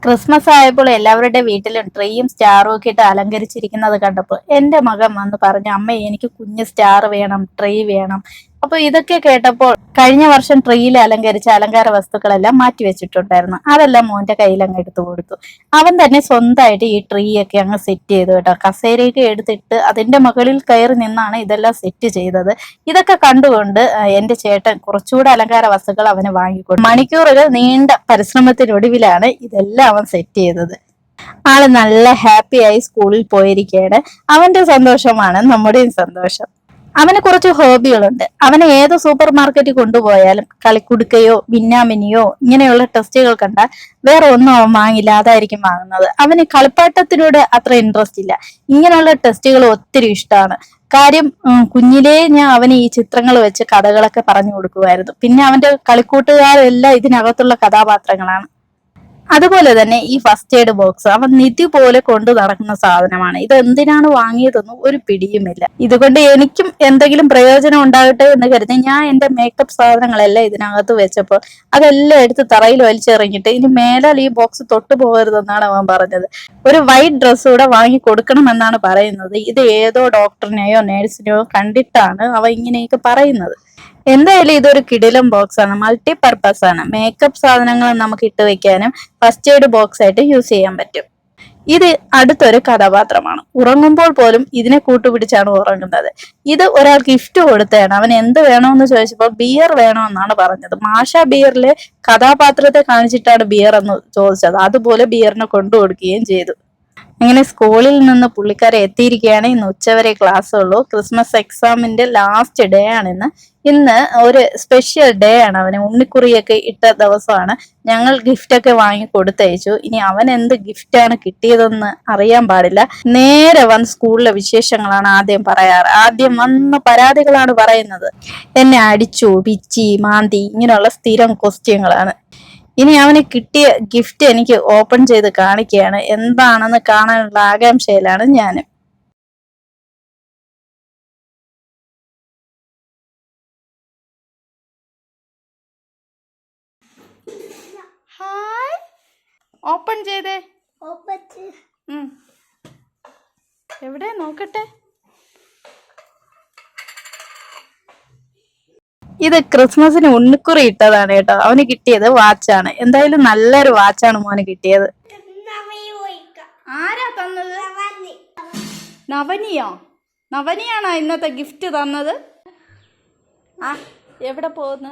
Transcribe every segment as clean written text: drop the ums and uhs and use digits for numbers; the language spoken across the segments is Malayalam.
ക്രിസ്മസ് ആയപ്പോൾ എല്ലാവരുടെ വീട്ടിലും ട്രീയും സ്റ്റാറും ഒക്കെ ഇട്ട് അലങ്കരിച്ചിരിക്കുന്നത് കണ്ടപ്പോൾ എന്റെ മകൻ വന്ന് പറഞ്ഞു, അമ്മ എനിക്ക് കുഞ്ഞ് സ്റ്റാർ വേണം, ട്രീ വേണം. അപ്പൊ ഇതൊക്കെ കേട്ടപ്പോൾ കഴിഞ്ഞ വർഷം ട്രീയിൽ അലങ്കരിച്ച അലങ്കാര വസ്തുക്കളെല്ലാം മാറ്റി വെച്ചിട്ടുണ്ടായിരുന്നു. അതെല്ലാം മോന്റെ കയ്യിൽ അങ്ങ് എടുത്തു കൊടുത്തു. അവൻ തന്നെ സ്വന്തമായിട്ട് ഈ ട്രീ ഒക്കെ അങ്ങ് സെറ്റ് ചെയ്തു കേട്ടോ. കസേരയൊക്കെ എടുത്തിട്ട് അതിന്റെ മുകളിൽ കയറി നിന്നാണ് ഇതെല്ലാം സെറ്റ് ചെയ്തത്. ഇതൊക്കെ കണ്ടുകൊണ്ട് എന്റെ ചേട്ടൻ കുറച്ചുകൂടെ അലങ്കാര വസ്തുക്കൾ അവന് വാങ്ങിക്കൊണ്ടു. മണിക്കൂറുകൾ നീണ്ട പരിശ്രമത്തിനൊടുവിലാണ് ഇതെല്ലാം അവൻ സെറ്റ് ചെയ്തത്. ആള് നല്ല ഹാപ്പി ആയി സ്കൂളിൽ പോയിരിക്കുകയാണ്. അവന്റെ സന്തോഷമാണ് നമ്മുടെയും സന്തോഷം. അവന് കുറച്ച് ഹോബികളുണ്ട്. അവനെ ഏത് സൂപ്പർ മാർക്കറ്റിൽ കൊണ്ടുപോയാലും കളിക്കുടുക്കയോ മിന്നാമിനിയോ ഇങ്ങനെയുള്ള ടെസ്റ്റുകൾ കണ്ടാൽ വേറെ ഒന്നും അവൻ വാങ്ങില്ല, അതായിരിക്കും വാങ്ങുന്നത്. അവന് കളിപ്പാട്ടത്തിനോട് അത്ര ഇൻട്രസ്റ്റ് ഇല്ല. ഇങ്ങനെയുള്ള ടെസ്റ്റുകൾ ഒത്തിരി ഇഷ്ടമാണ്. കാര്യം കുഞ്ഞിലേ ഞാൻ അവന് ഈ ചിത്രങ്ങൾ വെച്ച് കഥകളൊക്കെ പറഞ്ഞു കൊടുക്കുമായിരുന്നു. പിന്നെ അവന്റെ കളിക്കൂട്ടുകാരെല്ലാം ഇതിനകത്തുള്ള കഥാപാത്രങ്ങളാണ്. അതുപോലെ തന്നെ ഈ ഫസ്റ്റ് എയ്ഡ് ബോക്സ് അവൻ നിധി പോലെ കൊണ്ടു നടക്കുന്ന സാധനമാണ്. ഇത് എന്തിനാണ് വാങ്ങിയതെന്നും ഒരു പിടിയുമില്ല. ഇതുകൊണ്ട് എനിക്കും എന്തെങ്കിലും പ്രയോജനം ഉണ്ടാകട്ടെ എന്ന് കരുതി ഞാൻ എന്റെ മേക്കപ്പ് സാധനങ്ങളെല്ലാം ഇതിനകത്ത് വെച്ചപ്പോൾ അതെല്ലാം എടുത്ത് തറയിൽ വലിച്ചെറിഞ്ഞിട്ട് ഇനി മേലാൽ ഈ ബോക്സ് തൊട്ടു പോകരുതെന്നാണ് അവൻ പറഞ്ഞത്. ഒരു വൈറ്റ് ഡ്രസ്സ് കൂടെ വാങ്ങി കൊടുക്കണമെന്നാണ് പറയുന്നത്. ഇത് ഏതോ ഡോക്ടറിനെയോ നേഴ്സിനെയോ കണ്ടിട്ടാണ് അവ ഇങ്ങനെയൊക്കെ പറയുന്നത്. എന്തായാലും ഇതൊരു കിടിലം ബോക്സ് ആണ്, മൾട്ടിപർപ്പസ് ആണ്. മേക്കപ്പ് സാധനങ്ങൾ നമുക്ക് ഇട്ട് വെക്കാനും ഫസ്റ്റ് എയ്ഡ് ബോക്സ് ആയിട്ട് യൂസ് ചെയ്യാൻ പറ്റും. ഇത് അടുത്തൊരു കഥാപാത്രമാണ്. ഉറങ്ങുമ്പോൾ പോലും ഇതിനെ കൂട്ടുപിടിച്ചാണ് ഉറങ്ങുന്നത്. ഇത് ഒരാൾ ഗിഫ്റ്റ് കൊടുത്തതാണ്. അവൻ എന്ത് വേണമെന്ന് ചോദിച്ചപ്പോൾ ബിയർ വേണമെന്നാണ് പറഞ്ഞത്. മാഷ ബിയറിലെ കഥാപാത്രത്തെ കാണിച്ചിട്ടാണ് ബിയർ എന്ന് ചോദിച്ചത്. അതുപോലെ ബിയറിനെ കൊണ്ടു കൊടുക്കുകയും ചെയ്തു. അങ്ങനെ സ്കൂളിൽ നിന്ന് പുള്ളിക്കാരെ എത്തിയിരിക്കുകയാണ്. ഇന്ന് ഉച്ചവരെ ക്ലാസ് ഉള്ളൂ. ക്രിസ്മസ് എക്സാമിന്റെ ലാസ്റ്റ് ഡേ ആണ് ഇന്ന് ഒരു സ്പെഷ്യൽ ഡേ ആണ്. അവന് ഉണ്ണിക്കുറിയൊക്കെ ഇട്ട ദിവസമാണ്. ഞങ്ങൾ ഗിഫ്റ്റ് ഒക്കെ വാങ്ങി കൊടുത്തയച്ചു. ഇനി അവൻ എന്ത് ഗിഫ്റ്റാണ് കിട്ടിയതെന്ന് അറിയാൻ പാടില്ല. നേരെ വന്ന് സ്കൂളിലെ വിശേഷങ്ങളാണ് ആദ്യം പറയാറ്. ആദ്യം വന്ന പരാതികളാണ് പറയുന്നത്. എന്നെ അടിച്ചു, പിച്ചി, മാന്തി, ഇങ്ങനെയുള്ള സ്ഥിരം ക്വസ്റ്റ്യങ്ങളാണ്. ഇനി അവന് കിട്ടിയ ഗിഫ്റ്റ് എനിക്ക് ഓപ്പൺ ചെയ്ത് കാണിക്കുകയാണ്. എന്താണെന്ന് കാണാനുള്ള ആകാംക്ഷയിലാണ് ഞാൻ. ഹായ്, ഓപ്പൺ ചെയ്തേ. എവിടെ നോക്കട്ടെ. ഇത് ക്രിസ്മസിന് ഉണ്ണിക്കുറി ഇട്ടതാണ് കേട്ടോ. അവന് കിട്ടിയത് വാച്ചാണ്. എന്തായാലും നല്ലൊരു വാച്ചാണ് മോന് കിട്ടിയത്. ആരാ തന്നത്? നവനിയോ? നവനിയാണോ ഇന്നത്തെ ഗിഫ്റ്റ് തന്നത്? ആ, എവിടെ പോകുന്ന?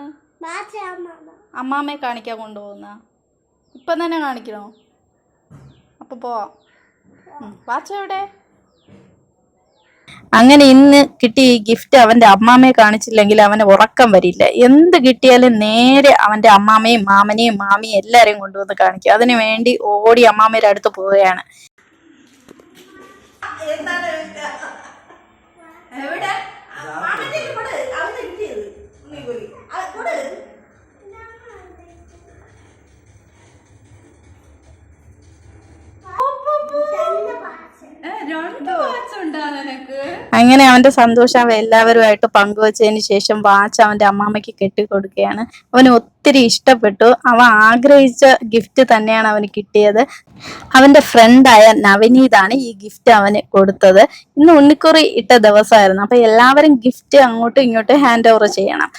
അമ്മാമ്മയെ കാണിക്കാൻ കൊണ്ടുപോകുന്ന? ഇപ്പം തന്നെ കാണിക്കണോ? അപ്പൊ പോവാം. വാച്ച് എവിടെ? അങ്ങനെ ഇന്ന് കിട്ടിയ ഈ ഗിഫ്റ്റ് അവന്റെ അമ്മാമ്മയെ കാണിച്ചില്ലെങ്കിൽ അവന് ഉറക്കം വരില്ല. എന്ത് കിട്ടിയാലും നേരെ അവന്റെ അമ്മാമ്മയും മാമനെയും മാമിയും എല്ലാരെയും കൊണ്ടുവന്ന് കാണിക്കും. അതിനു വേണ്ടി ഓടി അമ്മാമ്മയുടെ അടുത്ത് പോവുകയാണ്. അങ്ങനെ അവന്റെ സന്തോഷം അവൻ എല്ലാവരുമായിട്ട് പങ്കുവച്ചതിന് ശേഷം വാച്ച് അവന്റെ അമ്മാമ്മയ്ക്ക് കെട്ടിക്കൊടുക്കുകയാണ്. അവന് ഒത്തിരി ഇഷ്ടപ്പെട്ടു. അവൻ ആഗ്രഹിച്ച ഗിഫ്റ്റ് തന്നെയാണ് അവന് കിട്ടിയത്. അവന്റെ ഫ്രണ്ടായ നവനീതാണ് ഈ ഗിഫ്റ്റ് അവന് കൊടുത്തത്. ഇന്ന് ഉണ്ണിക്കുറി ഇട്ട ദിവസമായിരുന്നു. അപ്പൊ എല്ലാവരും ഗിഫ്റ്റ് അങ്ങോട്ടും ഇങ്ങോട്ടും ഹാൻഡ് ഓവർ ചെയ്യണം.